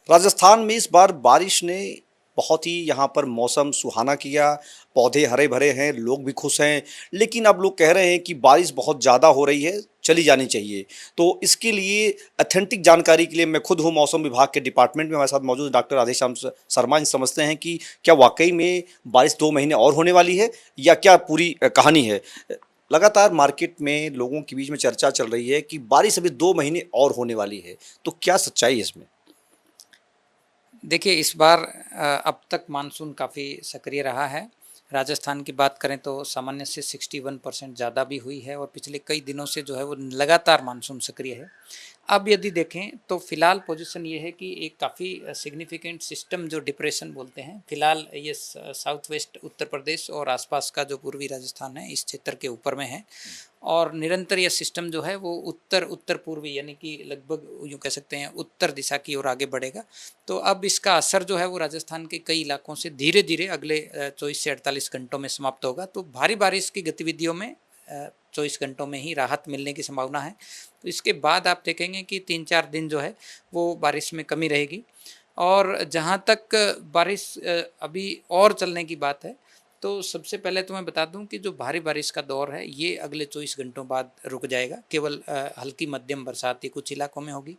राजस्थान में इस बार बारिश ने बहुत ही यहाँ पर मौसम सुहाना किया, पौधे हरे भरे हैं, लोग भी खुश हैं। लेकिन अब लोग कह रहे हैं कि बारिश बहुत ज़्यादा हो रही है, चली जानी चाहिए। तो इसके लिए ऑथेंटिक जानकारी के लिए मैं खुद हूँ मौसम विभाग के डिपार्टमेंट में, हमारे साथ मौजूद डॉक्टर राधेश्याम शर्मा जी समझते हैं कि क्या वाकई में बारिश 2 महीने और होने वाली है या क्या पूरी कहानी है। लगातार मार्केट में लोगों के बीच में चर्चा चल रही है कि बारिश अभी 2 महीने और होने वाली है, तो क्या सच्चाई है इसमें? देखिए इस बार अब तक मानसून काफ़ी सक्रिय रहा है। राजस्थान की बात करें तो सामान्य से 61% ज़्यादा भी हुई है और पिछले कई दिनों से जो है वो लगातार मानसून सक्रिय है। अब यदि देखें तो फ़िलहाल पोजीशन ये है कि एक काफ़ी सिग्निफिकेंट सिस्टम जो डिप्रेशन बोलते हैं, फ़िलहाल ये साउथ वेस्ट उत्तर प्रदेश और आसपास का जो पूर्वी राजस्थान है, इस क्षेत्र के ऊपर में है और निरंतर यह सिस्टम जो है वो उत्तर उत्तर पूर्वी यानी कि लगभग यूँ कह सकते हैं उत्तर दिशा की ओर आगे बढ़ेगा। तो अब इसका असर जो है वो राजस्थान के कई इलाकों से धीरे-धीरे अगले 24 से 48 घंटों में समाप्त होगा। तो भारी बारिश की गतिविधियों में 24 घंटों में ही राहत मिलने की संभावना है। तो इसके बाद आप देखेंगे कि 3-4 दिन जो है वो बारिश में कमी रहेगी और जहाँ तक बारिश अभी और चलने की बात है, तो सबसे पहले तो मैं बता दूं कि जो भारी बारिश का दौर है ये अगले 24 घंटों बाद रुक जाएगा। केवल हल्की मध्यम बरसात ही कुछ इलाकों में होगी।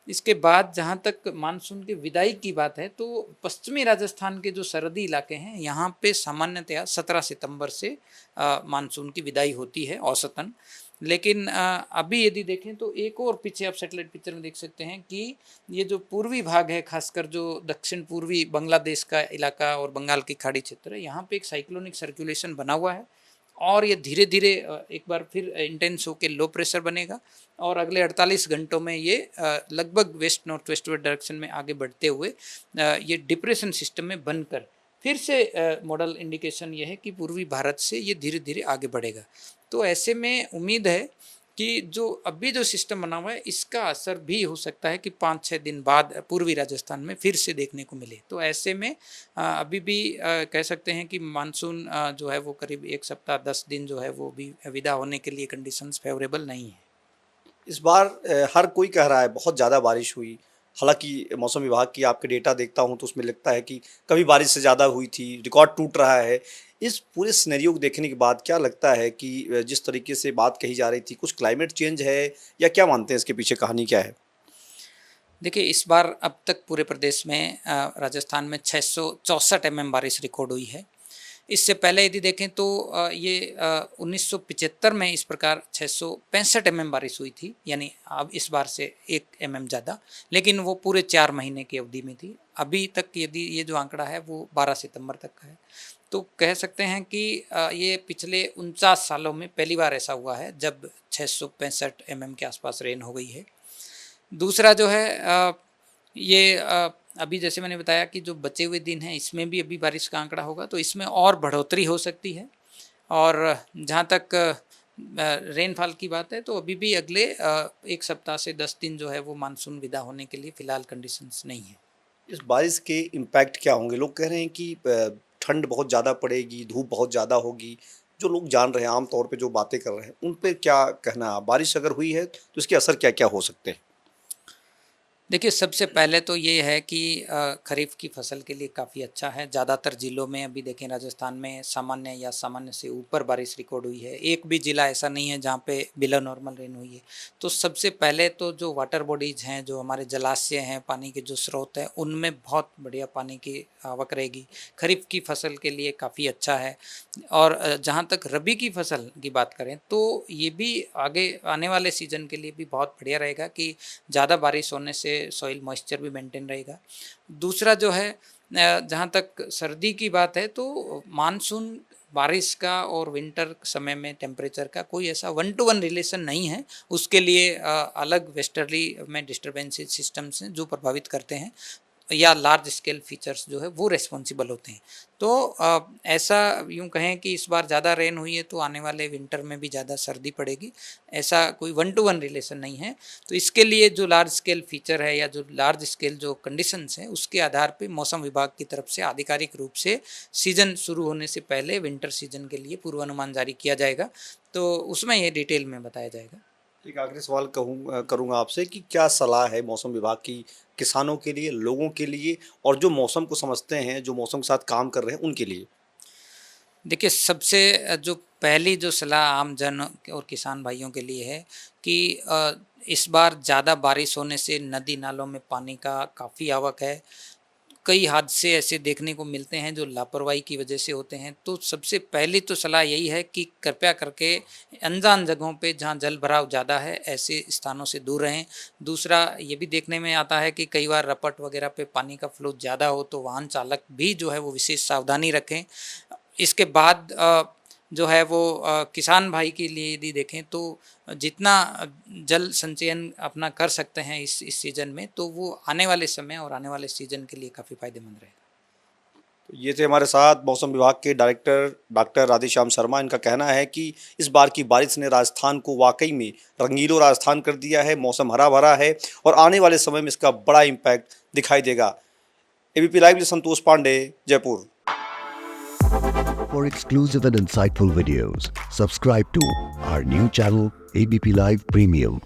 इसके बाद जहाँ तक मानसून की विदाई की बात है तो पश्चिमी राजस्थान के जो सरहदी इलाके हैं यहाँ पे सामान्यतया 17 सितंबर से मानसून की विदाई होती है औसतन। लेकिन अभी यदि देखें तो एक और पीछे आप सैटेलाइट पिक्चर में देख सकते हैं कि ये जो पूर्वी भाग है, खासकर जो दक्षिण पूर्वी बांग्लादेश का इलाका और बंगाल की खाड़ी क्षेत्र है, यहाँ पे एक साइक्लोनिक सर्कुलेशन बना हुआ है और ये धीरे-धीरे एक बार फिर इंटेंस होके लो प्रेशर बनेगा और अगले 48 घंटों में ये लगभग वेस्ट नॉर्थ वेस्टवर्ड डायरेक्शन में आगे बढ़ते हुए ये डिप्रेशन सिस्टम में बनकर फिर से मॉडल इंडिकेशन ये है कि पूर्वी भारत से ये धीरे-धीरे आगे बढ़ेगा। तो ऐसे में उम्मीद है कि जो अभी जो सिस्टम बना हुआ है इसका असर भी हो सकता है कि 5-6 दिन बाद पूर्वी राजस्थान में फिर से देखने को मिले। तो ऐसे में अभी भी कह सकते हैं कि मानसून जो है वो करीब 1 सप्ताह 10 दिन जो है वो भी विदा होने के लिए कंडीशंस फेवरेबल नहीं है। इस बार हर कोई कह रहा है बहुत ज़्यादा बारिश हुई। हालाँकि मौसम विभाग की आपके डेटा देखता हूँ तो उसमें लगता है कि कभी बारिश से ज़्यादा हुई थी, रिकॉर्ड टूट रहा है। इस पूरे सिनेरियो को देखने के बाद क्या लगता है कि जिस तरीके से बात कही जा रही थी, कुछ क्लाइमेट चेंज है या क्या मानते हैं इसके पीछे कहानी क्या है? देखिए इस बार अब तक पूरे प्रदेश में राजस्थान में 664 mm बारिश रिकॉर्ड हुई है। इससे पहले यदि देखें तो ये 1975 में इस प्रकार 665 mm बारिश हुई थी, यानी अब इस बार से 1 mm ज़्यादा, लेकिन वो पूरे 4 महीने की अवधि में थी। अभी तक यदि ये जो आंकड़ा है वो 12 सितंबर तक का है। तो कह सकते हैं कि ये पिछले 49 सालों में पहली बार ऐसा हुआ है जब 665 mm के आसपास रेन हो गई है। दूसरा जो है ये अभी जैसे मैंने बताया कि जो बचे हुए दिन हैं इसमें भी अभी बारिश का आंकड़ा होगा तो इसमें और बढ़ोतरी हो सकती है और जहाँ तक रेनफॉल की बात है तो अभी भी अगले 1 सप्ताह से 10 दिन जो है वो मानसून विदा होने के लिए फ़िलहाल कंडीशंस नहीं है। इस बारिश के इम्पैक्ट क्या होंगे? लोग कह रहे हैं कि ठंड बहुत ज़्यादा पड़ेगी, धूप बहुत ज़्यादा होगी। जो लोग जान रहे हैं, आम तौर पे जो बातें कर रहे हैं, उन पे क्या कहना है? बारिश अगर हुई है, तो इसके असर क्या-क्या हो सकते हैं? देखिए, सबसे पहले तो ये है कि खरीफ़ की फ़सल के लिए काफ़ी अच्छा है। ज़्यादातर ज़िलों में अभी देखें राजस्थान में सामान्य या सामान्य से ऊपर बारिश रिकॉर्ड हुई है। एक भी ज़िला ऐसा नहीं है जहाँ पे बिलो नॉर्मल रेन हुई है। तो सबसे पहले तो जो वाटर बॉडीज़ हैं, जो हमारे जलाशय हैं, पानी के जो स्रोत हैं, उनमें बहुत बढ़िया पानी की आवक रहेगी। खरीफ़ की फ़सल के लिए काफ़ी अच्छा है और जहाँ तक रबी की फ़सल की बात करें तो ये भी आगे आने वाले सीज़न के लिए भी बहुत बढ़िया रहेगा कि ज़्यादा बारिश होने से सॉइल मॉइस्चर भी मेंटेन रहेगा। दूसरा जो है जहाँ तक सर्दी की बात है तो मानसून बारिश का और विंटर समय में टेम्परेचर का कोई ऐसा 1 to 1 रिलेशन नहीं है। उसके लिए अलग वेस्टर्ली में डिस्टर्बेंसेस सिस्टम्स हैं जो प्रभावित करते हैं या लार्ज स्केल फीचर्स जो है वो रिस्पॉन्सिबल होते हैं। तो ऐसा यूँ कहें कि इस बार ज़्यादा रेन हुई है तो आने वाले विंटर में भी ज़्यादा सर्दी पड़ेगी, ऐसा कोई 1 to 1 रिलेशन नहीं है। तो इसके लिए जो लार्ज स्केल फीचर है या जो लार्ज स्केल जो कंडीशंस हैं उसके आधार पे मौसम विभाग की तरफ से आधिकारिक रूप से सीज़न शुरू होने से पहले विंटर सीजन के लिए पूर्वानुमान जारी किया जाएगा। तो उसमें ये डिटेल में बताया जाएगा। एक आखिरी सवाल करूँगा आपसे कि क्या सलाह है मौसम विभाग की किसानों के लिए, लोगों के लिए और जो मौसम को समझते हैं, जो मौसम के साथ काम कर रहे हैं, उनके लिए? देखिए, सबसे जो पहली जो सलाह आम जन और किसान भाइयों के लिए है कि इस बार ज़्यादा बारिश होने से नदी नालों में पानी का काफ़ी आवक है। कई हादसे ऐसे देखने को मिलते हैं जो लापरवाही की वजह से होते हैं। तो सबसे पहली तो सलाह यही है कि कृपया करके अनजान जगहों पे जहाँ जल भराव ज़्यादा है, ऐसे स्थानों से दूर रहें। दूसरा ये भी देखने में आता है कि कई बार रपट वगैरह पे पानी का फ्लो ज़्यादा हो तो वाहन चालक भी जो है वो विशेष सावधानी रखें। इसके बाद जो है वो किसान भाई के लिए यदि देखें तो जितना जल संचयन अपना कर सकते हैं इस सीज़न में, तो वो आने वाले समय और आने वाले सीज़न के लिए काफ़ी फ़ायदेमंद रहेगा। तो ये थे हमारे साथ मौसम विभाग के डायरेक्टर डॉक्टर राधेश्याम शर्मा। इनका कहना है कि इस बार की बारिश ने राजस्थान को वाकई में रंगीलो राजस्थान कर दिया है, मौसम हरा भरा है और आने वाले समय में इसका बड़ा इम्पैक्ट दिखाई देगा। एबीपी लाइव से Santosh Pandey, Jaipur. For exclusive and insightful videos, subscribe to our new channel ABP Live Premium.